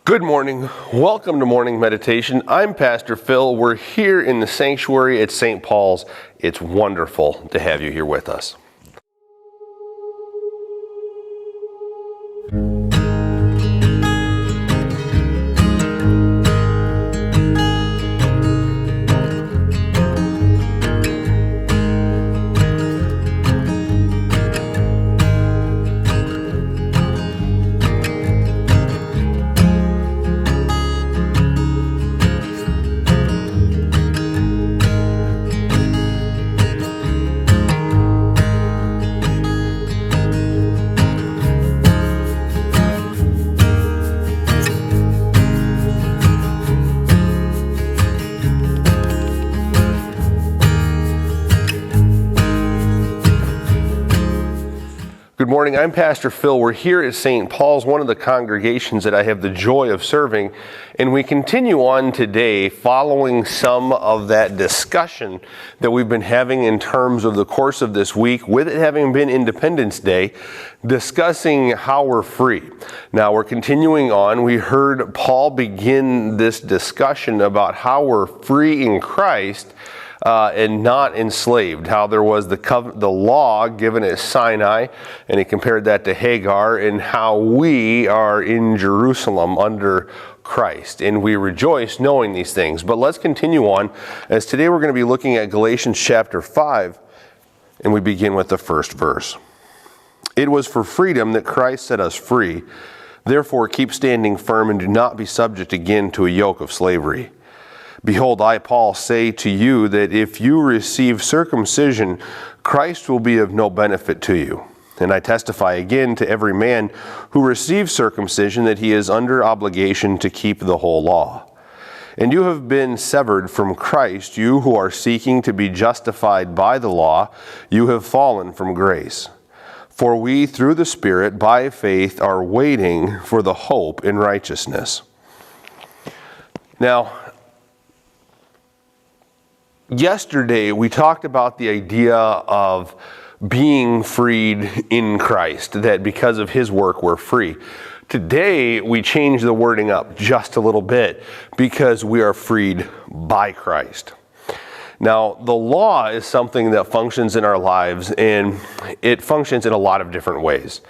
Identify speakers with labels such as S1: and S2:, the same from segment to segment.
S1: Good morning. Welcome to Morning Meditation. I'm Pastor Phil. We're here in the sanctuary at St. Paul's. It's wonderful to have you here with us. Good morning. I'm Pastor Phil. We're here at St. Paul's, one of the congregations that I have the joy of serving, and we continue on today following some of that discussion that we've been having in terms of the course of this week, with it having been Independence Day, discussing how we're free. Now we're continuing on. We heard Paul begin this discussion about how we're free in Christ and not enslaved, how there was the law given at Sinai, and he compared that to Hagar, and how we are in Jerusalem under Christ, and we rejoice knowing these things. But let's continue on, as today we're going to be looking at Galatians chapter 5, and we begin with the first verse. It was for freedom that Christ set us free. Therefore keep standing firm and do not be subject again to a yoke of slavery. Behold, I, Paul, say to you that if you receive circumcision, Christ will be of no benefit to you. And I testify again to every man who receives circumcision that he is under obligation to keep the whole law. And you have been severed from Christ, you who are seeking to be justified by the law, you have fallen from grace. For we, through the Spirit, by faith, are waiting for the hope in righteousness. Now, yesterday, we talked about the idea of being freed in Christ, that because of His work, we're free. Today, we change the wording up just a little bit because we are freed by Christ. Now, the law is something that functions in our lives, and it functions in a lot of different ways.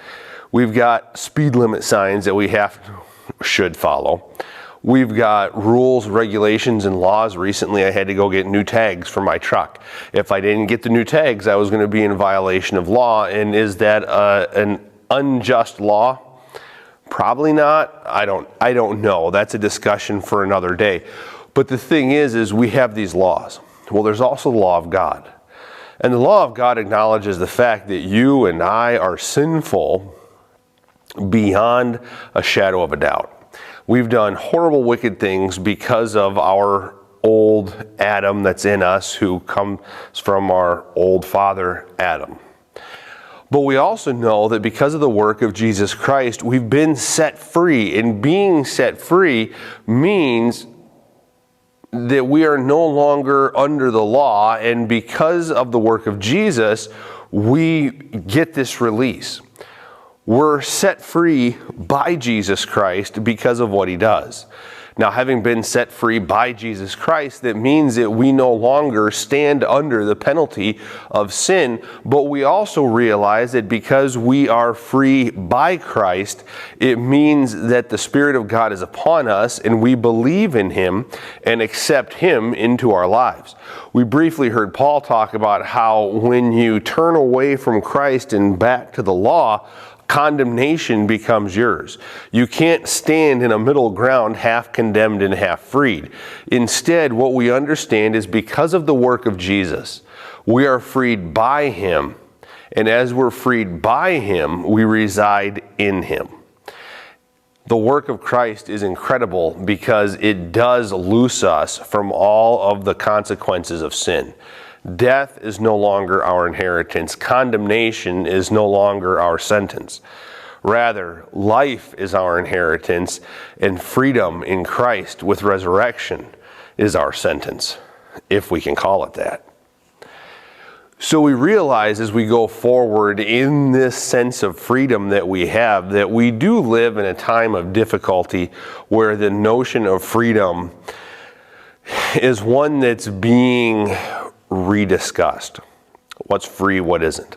S1: We've got speed limit signs that we should follow. We've got rules, regulations, and laws. Recently, I had to go get new tags for my truck. If I didn't get the new tags, I was going to be in violation of law. And is that an unjust law? Probably not. I don't know. That's a discussion for another day. But the thing is we have these laws. Well, there's also the law of God. And the law of God acknowledges the fact that you and I are sinful beyond a shadow of a doubt. We've done horrible, wicked things because of our old Adam that's in us, who comes from our old father, Adam. But we also know that because of the work of Jesus Christ, we've been set free. And being set free means that we are no longer under the law. And because of the work of Jesus, we get this release. We're set free by Jesus Christ because of what He does. Now, having been set free by Jesus Christ, that means that we no longer stand under the penalty of sin, but we also realize that because we are free by Christ, it means that the Spirit of God is upon us and we believe in Him and accept Him into our lives. We briefly heard Paul talk about how when you turn away from Christ and back to the law, condemnation becomes yours. You can't stand in a middle ground, half condemned and half freed. Instead, what we understand is because of the work of Jesus, we are freed by Him. And as we're freed by Him, we reside in Him. The work of Christ is incredible because it does loose us from all of the consequences of sin. Death is no longer our inheritance. Condemnation is no longer our sentence. Rather, life is our inheritance, and freedom in Christ with resurrection is our sentence, if we can call it that. So we realize as we go forward in this sense of freedom that we have, that we do live in a time of difficulty where the notion of freedom is one that's being rediscussed. What's free, what isn't?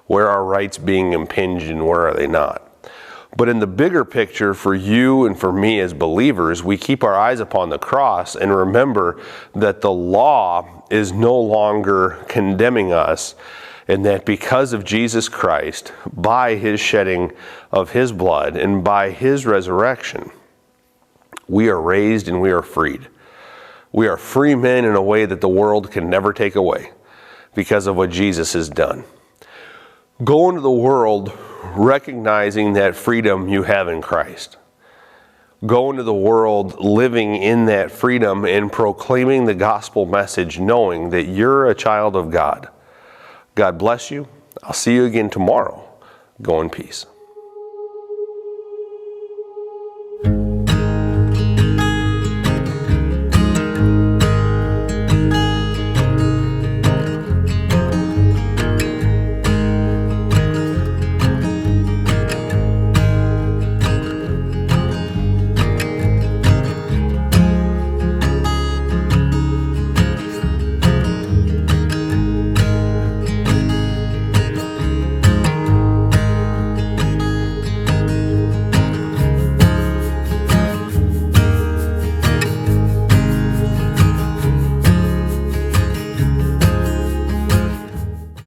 S1: Where are rights being impinged and where are they not? But in the bigger picture, for you and for me as believers, we keep our eyes upon the cross and remember that the law is no longer condemning us, and that because of Jesus Christ, by his shedding of his blood and by his resurrection, we are raised and we are freed. We are free men in a way that the world can never take away because of what Jesus has done. Go into the world recognizing that freedom you have in Christ. Go into the world living in that freedom and proclaiming the gospel message, knowing that you're a child of God. God bless you. I'll see you again tomorrow. Go in peace.